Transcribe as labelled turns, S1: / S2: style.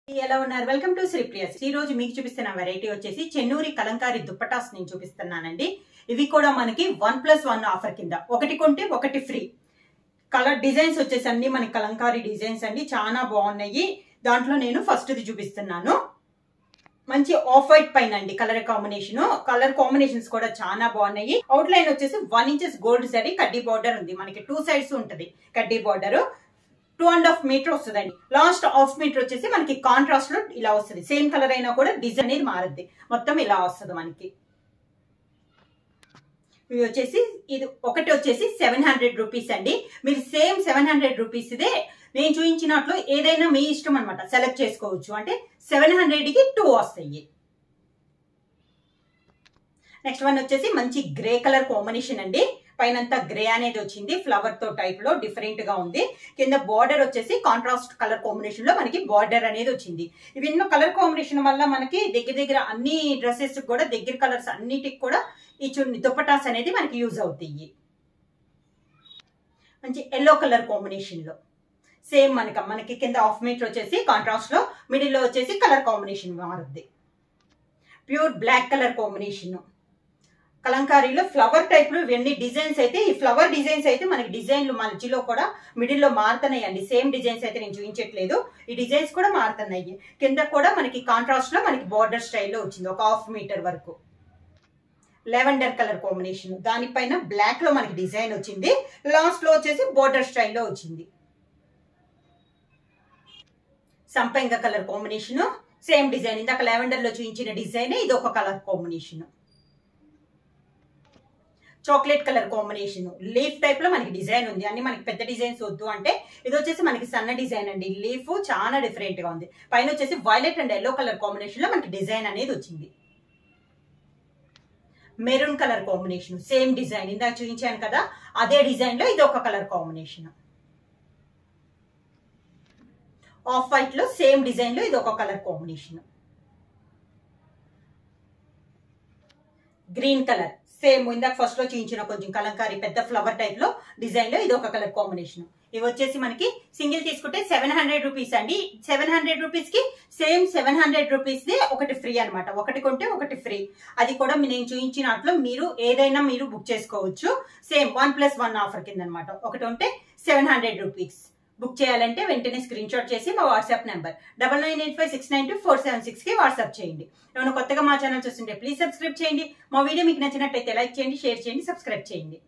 S1: ఎలా ఉన్నారు? Welcome to Sripriya. ఈ రోజు మీకు చూపిస్తున్న వెరైటీ వచ్చేసి చెన్నూరి కలంకారీ దుప్పటాస్ నేను చూపిస్తున్నానండి. ఇవి కూడా మనకి 1+1 ఆఫర్ కింద, ఒకటి కొంటే ఒకటి ఫ్రీ. కలర్ డిజైన్స్ వచ్చేసి అన్ని మనకి కలంకారీ డిజైన్స్ అండి, చాలా బాగున్నాయి. దాంట్లో నేను ఫస్ట్ ది చూపిస్తున్నాను. మంచి ఆఫ్ వైట్ పైన అండి కలర్ కాంబినేషన్స్ కూడా చాలా బాగున్నాయి. అవుట్ లైన్ వచ్చేసి 1 ఇంచెస్ గోల్డ్ జరీ కడ్డీ బార్డర్ ఉంది. మనకి 2 సైడ్స్ ఉంటది కడ్డీ బార్డర్. 2.5 మీటర్ వస్తుందండి. లాస్ట్ హాఫ్ మీటర్ వచ్చేసి మనకి కాంట్రాస్ట్ లో ఇలా వస్తుంది. సేమ్ కలర్ అయినా కూడా డిజైన్ అనేది మారద్ది. మొత్తం ఇలా వస్తుంది మనకి. ఇవి వచ్చేసి ఇది ఒకటి వచ్చేసి 700 రూపీస్ అండి. మీరు సేమ్ 700 రూపీస్ ఇదే నేను చూపించినట్లు ఏదైనా మీ ఇష్టం అనమాట, సెలెక్ట్ చేసుకోవచ్చు. అంటే 700కి 2 వస్తాయి. నెక్స్ట్ వన్ వచ్చేసి మంచి గ్రే కలర్ కాంబినేషన్ అండి. పైనంతా గ్రే అనేది వచ్చింది, ఫ్లవర్ తో టైప్ లో డిఫరెంట్ గా ఉంది. కింద బార్డర్ వచ్చేసి కాంట్రాస్ట్ కలర్ కాంబినేషన్ లో మనకి బార్డర్ అనేది వచ్చింది. ఇవన్నీ కలర్ కాంబినేషన్ వల్ల మనకి దగ్గర అన్ని డ్రెస్సెస్ కూడా దగ్గర కలర్స్ అన్నిటికి కూడా ఈ చున్నీ దుప్పటాస్ అనేది మనకి యూజ్ అవుతాయి. మంచి ఎల్లో కలర్ కాంబినేషన్ లో సేమ్ మనకి కింద హాఫ్ మీటర్ వచ్చేసి కాంట్రాస్ట్ లో, మిడిల్ లో వచ్చేసి కలర్ కాంబినేషన్ మారుద్ది. Pure black colour combination. కలంకారీలో ఫ్లవర్ టైప్ లో ఇవన్నీ డిజైన్స్ అయితే, ఈ ఫ్లవర్ డిజైన్స్ అయితే మనకి డిజైన్లు మధ్యలో కూడా మిడిల్ లో మారుతున్నాయి అండి. సేమ్ డిజైన్స్ అయితే నేను చూపించట్లేదు, ఈ డిజైన్స్ కూడా మారుతున్నాయి. కింద కూడా మనకి కాంట్రాస్ట్ లో మనకి బార్డర్ స్టైల్లో వచ్చింది, ఒక హాఫ్ మీటర్ వరకు. లెవెండర్ కలర్ కాంబినేషన్, దానిపైన బ్లాక్ లో మనకి డిజైన్ వచ్చింది. లాస్ట్ లో వచ్చేసి బార్డర్ స్టైల్లో వచ్చింది. సంపెంగ కలర్ కాంబినేషన్, సేమ్ డిజైన్. ఇందాక లెవెండర్ లో చూపించిన డిజైన్, ఇది ఒక colour combination. Chocolate colour combination, leaf type లో మనకి డిజైన్ ఉంది. అన్ని మనకి పెద్ద డిజైన్స్ వద్దు అంటే ఇది వచ్చేసి మనకి సన్న డిజైన్ అండి. లీఫ్ చాలా డిఫరెంట్ గా ఉంది. పైన వచ్చేసి violet and yellow colour combination లో మనకి డిజైన్ అనేది వచ్చింది. Maroon colour combination, same design ఇందాక చూపించాను కదా, అదే డిజైన్ లో ఇది ఒక కలర్ కాంబినేషన్. ఆఫ్ వైట్ లో సేమ్ డిజైన్ లో ఇది ఒక colour combination. Green colour, same ఇందాక ఫస్ట్ లో చూపించిన కొంచెం కలంకారీ పెద్ద ఫ్లవర్ టైప్ లో డిజైన్ లో ఇది ఒక కలర్ కాంబినేషన్. ఇవి వచ్చేసి మనకి సింగిల్ తీసుకుంటే 700 రూపీస్ అండి. 700 రూపీస్ కి సేమ్ 700 రూపీస్ ది ఒకటి ఫ్రీ అనమాట. ఒకటి కొంటే ఒకటి ఫ్రీ. అది కూడా నేను చూపించినట్లు మీరు ఏదైనా మీరు బుక్ చేసుకోవచ్చు. సేమ్ 1+1 ఆఫర్ కింద అనమాట. ఒకటి ఉంటే 700 రూపీస్. బుక్ చేయాలంటే వెంటనే స్క్రీన్ షాట్ చేసి మా వాట్సాప్ నెంబర్ 9985692476 కి వాట్సాప్ చేయండి. ఏమైనా కొత్తగా మా ఛానల్ చూస్తుంటే ప్లీజ్ సబ్స్క్రైబ్ చేయండి. మా వీడియో మీకు నచ్చినట్లయితే లైక్ చేయండి, షేర్ చేయండి, సబ్స్క్రైబ్ చేయండి.